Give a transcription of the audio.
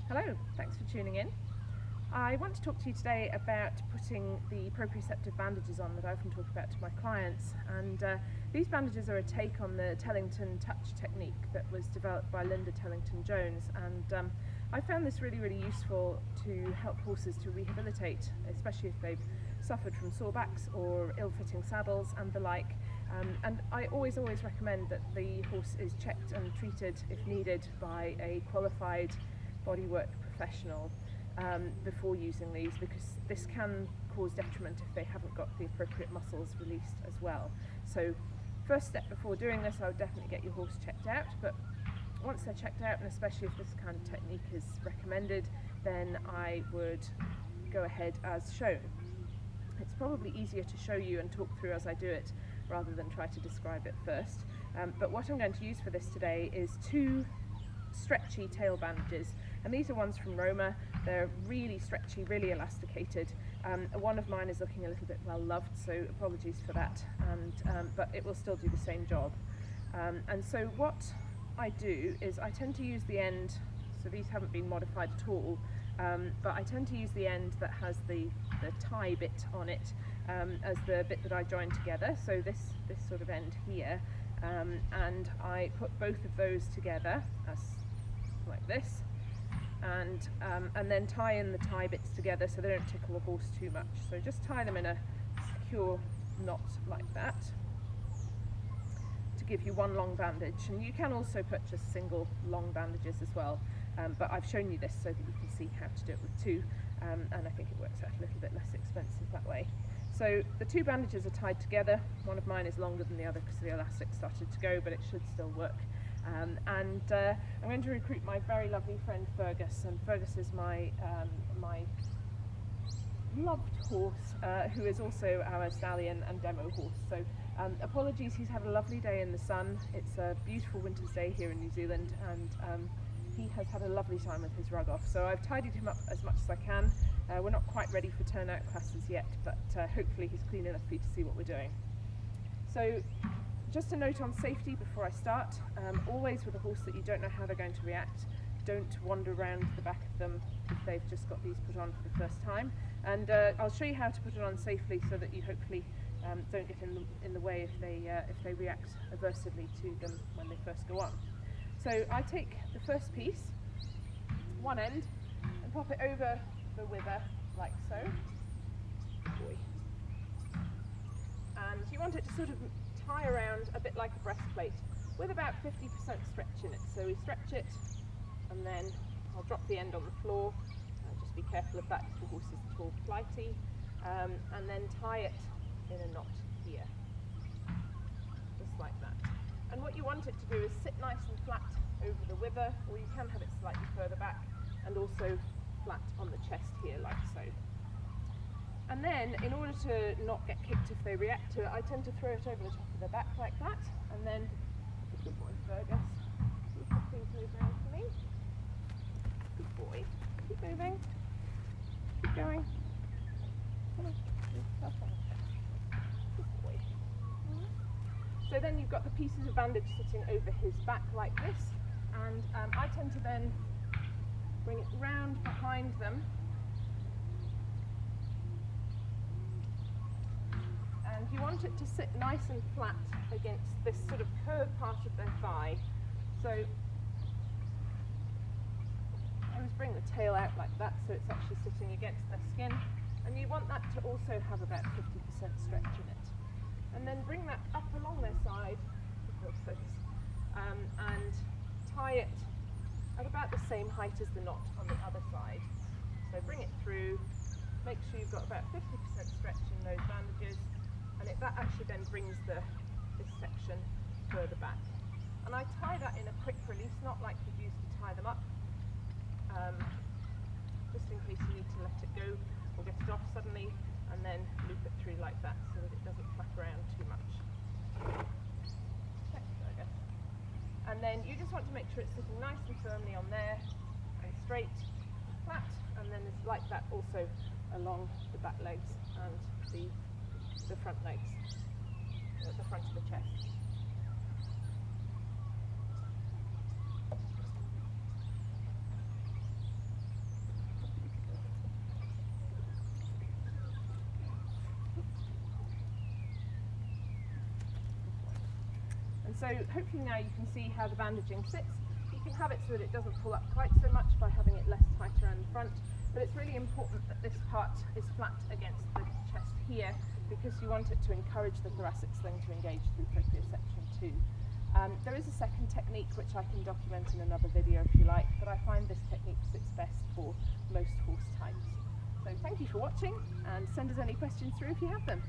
Hello, thanks for tuning in. I want to talk to you today about putting the proprioceptive bandages on that I often talk about to my clients, and these bandages are a take on the TTouch technique that was developed by Linda Tellington-Jones, and I found this really useful to help horses to rehabilitate, especially if they've suffered from sore backs or ill-fitting saddles and the like. And I always recommend that the horse is checked and treated if needed by a qualified bodywork professional before using these, because this can cause detriment if they haven't got the appropriate muscles released as well. So first step before doing this, I would definitely get your horse checked out, but once they're checked out, and especially if this kind of technique is recommended, then I would go ahead as shown. It's probably easier to show you and talk through as I do it rather than try to describe it first. But what I'm going to use for this today is two stretchy tail bandages, and these are ones from Roma. They're really stretchy, really elasticated. One of mine is looking a little bit well loved, so apologies for that, and but it will still do the same job. And so what I do is I tend to use the end, so these haven't been modified at all, but I tend to use the end that has the tie bit on it as the bit that I join together, so this sort of end here, and I put both of those together as like this, and then tie in the tie bits together so they don't tickle the horse too much. So just tie them in a secure knot like that to give you one long bandage, and you can also purchase single long bandages as well, but I've shown you this so that you can see how to do it with two, and I think it works out a little bit less expensive that way. So the two bandages are tied together. One of mine is longer than the other because the elastic started to go, but it should still work. And I'm going to recruit my very lovely friend Fergus, and Fergus is my loved horse, who is also our stallion and demo horse. So apologies, he's had a lovely day in the sun. It's a beautiful winter's day here in New Zealand, and he has had a lovely time with his rug off. So I've tidied him up as much as I can. We're not quite ready for turnout classes yet, but hopefully he's clean enough for you to see what we're doing. So just a note on safety before I start, always with a horse that you don't know how they're going to react, don't wander around the back of them if they've just got these put on for the first time. And I'll show you how to put it on safely so that you hopefully don't get in the way if they react aversively to them when they first go on. So I take the first piece, one end, and pop it over the wither like so. And you want it to sort of tie around a bit like a breastplate with about 50% stretch in it. So we stretch it, and then I'll drop the end on the floor. Just be careful of that if the horse is at all flighty, and then tie it in a knot here, just like that. And what you want it to do is sit nice and flat over the wither, or you can have it slightly further back, and also flat on the chest here, like so. And then, in order to not get kicked if they react to it, I tend to throw it over the top of their back like that, and then, good boy Fergus, please move around for me. Good boy, keep moving, keep going. Come on, that's on the chest. Good boy. So then you've got the pieces of bandage sitting over his back like this, and I tend to then bring it round behind them, and you want it to sit nice and flat against this sort of curved part of their thigh. So I always bring the tail out like that so it's actually sitting against their skin, and you want that to also have about 50% stretch in it. And then bring that up along their side, and tie it at about the same height as the knot on the other side. So bring it through, make sure you've got about 50% stretch in those bandages, and that actually then brings this section further back. And I tie that in a quick release knot like you'd use to tie them up, just in case you need to let it go or get it off suddenly, and then loop it through like that so that it doesn't flap around too much. And then you just want to make sure it's sitting nice and firmly on there, and straight, flat, and then it's like that also along the back legs and the front legs, at the front of the chest. And so hopefully now you can see how the bandaging sits. You can have it so that it doesn't pull up quite so much by having it less tight around the front, but it's really important that this part is flat against the chest here, because you want it to encourage the thoracic sling to engage through proprioception too. There is a second technique which I can document in another video if you like, but I find this technique sits best for most horse types. So thank you for watching, and send us any questions through if you have them.